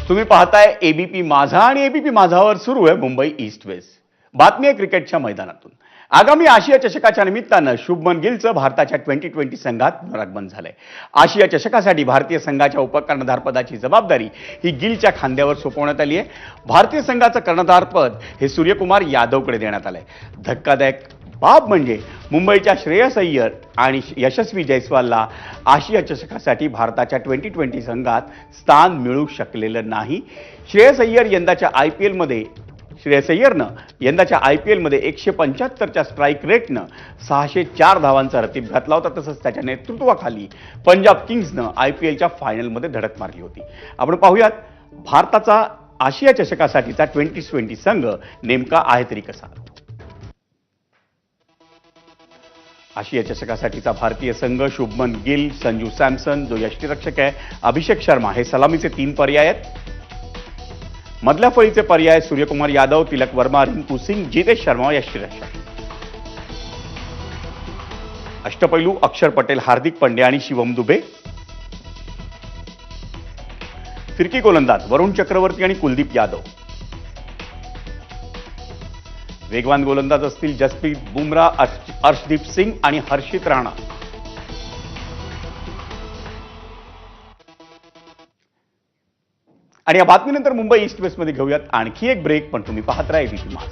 तुम्ही पाहताय एबीपी माझा आणि एबीपी माझावर सुरू आहे मुंबई ईस्ट वेस्ट. बातमी आहे क्रिकेटच्या मैदानातून. आगामी आशिया चषकाच्या निमित्तानं शुभमन गिलचं भारताच्या 2020 संघात पुनरागमन झालंय. आशिया चषकासाठी भारतीय संघाच्या उपकर्णधारपदाची जबाबदारी ही गिलच्या खांद्यावर सोपवण्यात आली आहे. भारतीय संघाचं कर्णधारपद हे सूर्यकुमार यादवकडे देण्यात आलंय. धक्कादायक बाब म्हणजे मुंबईच्या श्रेयस अय्यर आणि यशस्वी जयस्वालला आशिया चषकासाठी भारताच्या 2020 संघात स्थान मिळू शकलेलं नाही. श्रेयस अय्यरनं यंदाच्या IPLमध्ये 175च्या स्ट्राईक रेटनं 604 धावांचा रतीब घातला होता. तसंच त्याच्या नेतृत्वाखाली पंजाब किंग्सनं IPLच्या फायनलमध्ये धडक मारली होती. आपण पाहूयात भारताचा आशिया चषकासाठीचा 2020 संघ नेमका आहे तरी कसा. आशिया चषकासाठीचा भारतीय संघ शुभमन गिल, संजू सॅमसन जो यष्टीरक्षक आहे, अभिषेक शर्मा हे सलामीचे 3 पर्याय आहेत. मधल्या फळीचे पर्याय सूर्यकुमार यादव, तिलक वर्मा, रिंकू सिंग, जितेश शर्मा यष्टीरक्षक. अष्टपैलू अक्षर पटेल, हार्दिक पंड्या आणि शिवम दुबे. फिरकी गोलंदाज वरुण चक्रवर्ती आणि कुलदीप यादव. वेगवान गोलंदाज असतील जसप्रीत बुमराह, अर्शदीप सिंग आणि हर्षित राणा. आणि या बातमीनंतर मुंबई ईस्ट वेस्टमध्ये घेऊयात आणखी एक ब्रेक, पण तुम्ही पाहत राहा एबीपी माझा.